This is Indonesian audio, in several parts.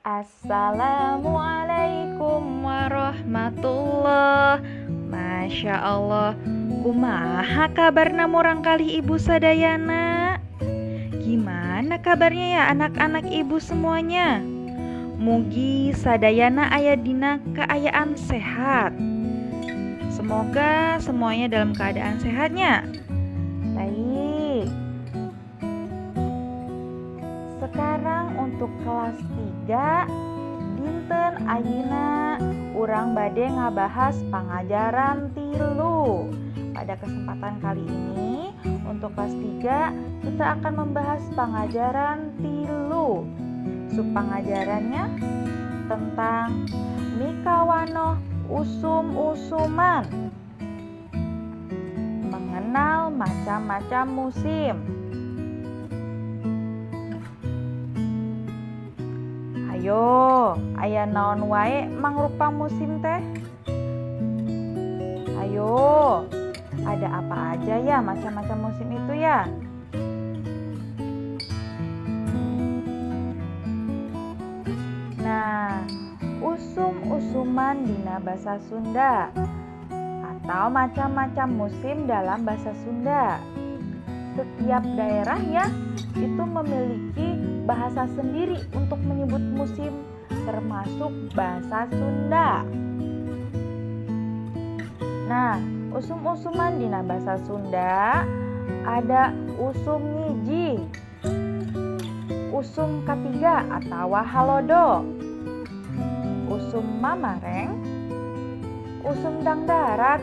Assalamualaikum warahmatullah. Masya Allah. Kumaha kabarna murang kali Ibu sadayana? Gimana kabarnya ya anak-anak Ibu semuanya? Mugi sadayana aya dina keayaan sehat. Semoga semuanya dalam keadaan sehatnya. Baik. Sekarang untuk kelas 3 dinten ayeuna urang bade ngabahas pangajaran 3. Pada kesempatan kali ini untuk kelas 3 kita akan membahas pangajaran 3. Pangajarannya tentang mikawanoh usum-usuman, mengenal macam-macam musim. Ayo, aya naon wae mangrupa musim teh? Ayo, ada apa aja ya macam-macam musim itu ya? Nah, usum-usuman dina basa Sunda atau macam-macam musim dalam bahasa Sunda. Setiap daerah ya itu memiliki bahasa sendiri untuk menyebut musim, termasuk bahasa Sunda. Nah, usum-usuman dina bahasa Sunda ada usum ngiji, usum katiga atau halodo, usum mamareng, usum dangdarat,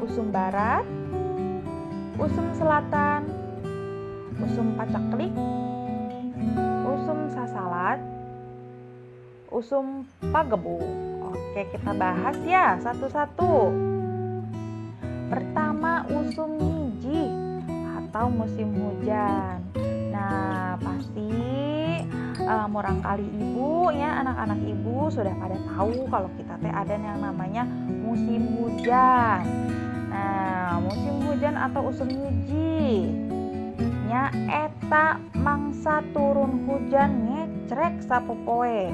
usum barat, usum selatan, usum pacaklik, usum sasalat, usum pagebu. Oke, kita bahas ya satu-satu. Pertama, usum ngiji atau musim hujan. Nah, pasti murang kali Ibu ya, anak-anak Ibu sudah pada tahu kalau kita teh ada yang namanya musim hujan. Nah, musim hujan atau usum ngiji nya eta mangsa turun hujan ngecrek sapopoe,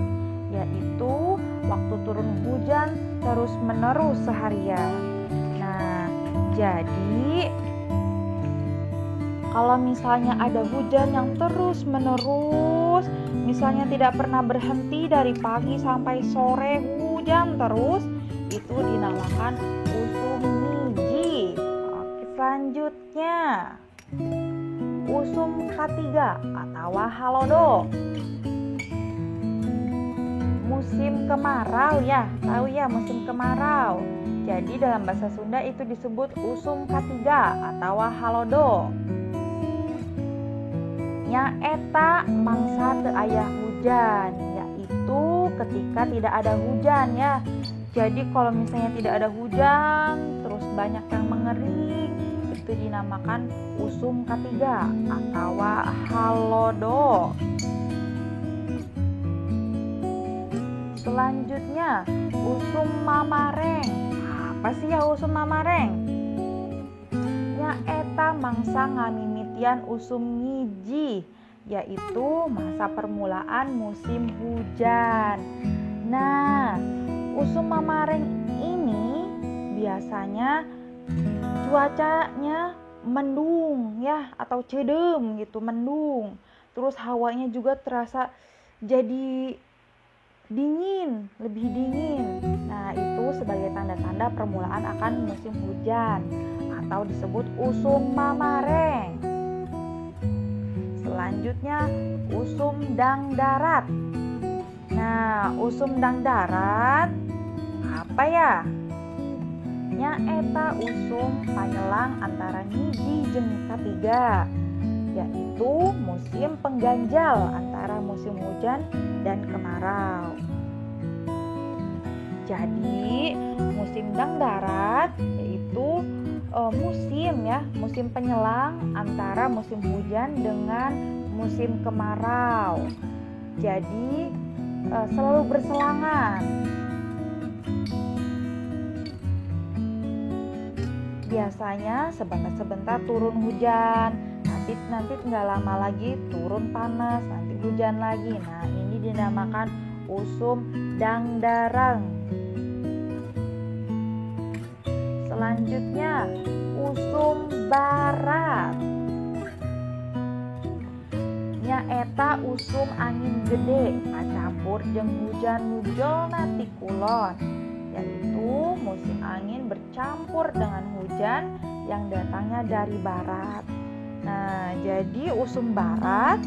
yaitu waktu turun hujan terus menerus seharian. Nah, jadi kalau misalnya ada hujan yang terus menerus, misalnya tidak pernah berhenti dari pagi sampai sore hujan terus, itu dinamakan usum ngiji. Oke, selanjutnya usum katiga atau halodo, musim kemarau ya, tahu ya musim kemarau. Jadi dalam bahasa Sunda itu disebut usum katiga atau halodo. Nya eta mangsa teu aya hujan, yaitu ketika tidak ada hujan ya. Jadi kalau misalnya tidak ada hujan, terus banyak yang mengering, itu dinamakan usum katiga atau halodo. Selanjutnya, usum mamareng. Apa sih ya usum mamareng? Nya eta mangsa ngamimitian usum ngiji, yaitu masa permulaan musim hujan. Nah, usum mamareng ini biasanya cuacanya mendung ya, atau cedem gitu, mendung. Terus hawanya juga terasa jadi dingin, lebih dingin. Nah, itu sebagai tanda-tanda permulaan akan musim hujan atau disebut usum mamareng. Selanjutnya usum dangdarat. Nah, usum dangdarat apa ya? Nya eta usum panyelang antara ngiji jeung katiga, yaitu musim pengganjal antara musim hujan dan kemarau. Jadi musim dangdarat yaitu musim penyelang antara musim hujan dengan musim kemarau. Jadi selalu berselangan. Biasanya sebentar-sebentar turun hujan, tapi nanti nggak lama lagi turun panas, nanti hujan lagi. Nah, ini dinamakan usum dangdarang. Selanjutnya usum barat. Nyaeta usum angin gede campur jeung hujan nujolna ti kulon, yaitu musim angin bercampur dengan hujan yang datangnya dari barat. Nah, jadi usum barat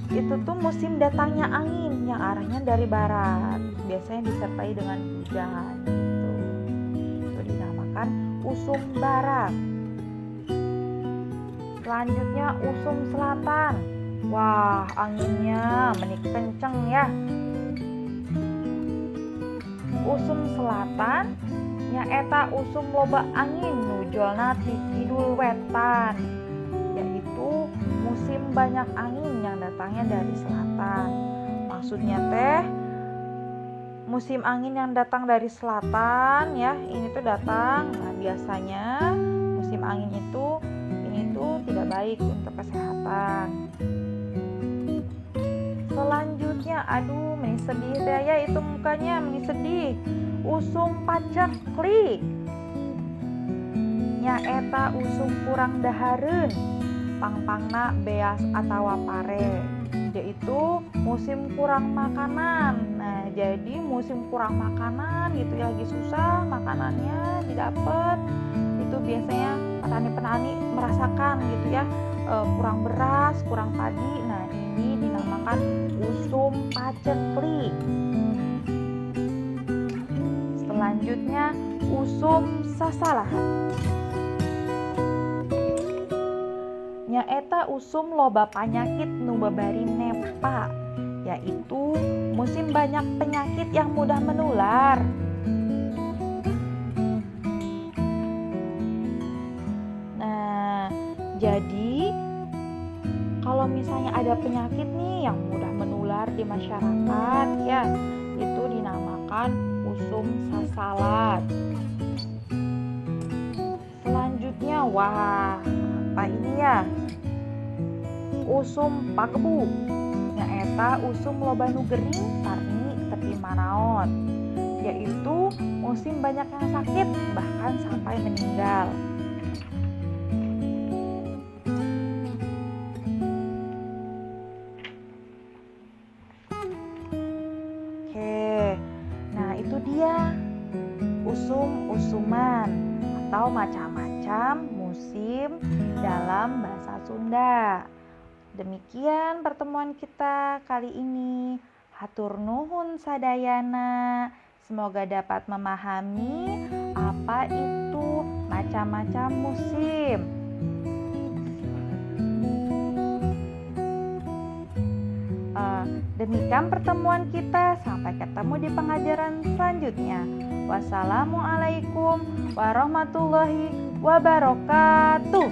itu tuh musim datangnya angin yang arahnya dari barat, biasanya disertai dengan hujan gitu. Itu dinamakan usum barat. Selanjutnya usum selatan. Wah, anginnya menik kenceng ya. Usum selatan nyaeta usum loba angin nujolna ti kidul wetan, yaitu musim banyak angin yang datangnya dari selatan. Maksudnya teh musim angin yang datang dari selatan ya, ini tuh datang. Nah, biasanya musim angin itu ini tuh tidak baik untuk kesehatan. Selanjutnya, aduh meni sedih deh ya, itu mukanya meni sedih. Usum paceklik. Nyaeta usum kurang dahareun, pangpangna beas atawa pare, yaitu musim kurang makanan. Nah, jadi musim kurang makanan gitu ya, lagi susah makanannya didapat. Itu biasanya petani-petani merasakan gitu ya, kurang beras, kurang padi. Nah, ini dinamakan usum paceklik. Selanjutnya usum sasalahan. Nyaeta usum loba panyakit nu babari nepa, yaitu musim banyak penyakit yang mudah menular. Nah, jadi kalau misalnya ada penyakit nih yang mudah menular di masyarakat ya, itu dinamakan usum sasalat. Selanjutnya, wah, apa ini ya? Usum pakebu. Nyaeta usum loba nu gering sareng tepi manaon, yaitu musim banyak yang sakit bahkan sampai meninggal. Dia usum-usuman atau macam-macam musim dalam bahasa Sunda. Demikian pertemuan kita kali ini. Hatur nuhun sadayana. Semoga dapat memahami apa itu macam-macam musim. Demikian pertemuan kita, sampai ketemu di pengajaran selanjutnya. Wassalamualaikum warahmatullahi wabarakatuh.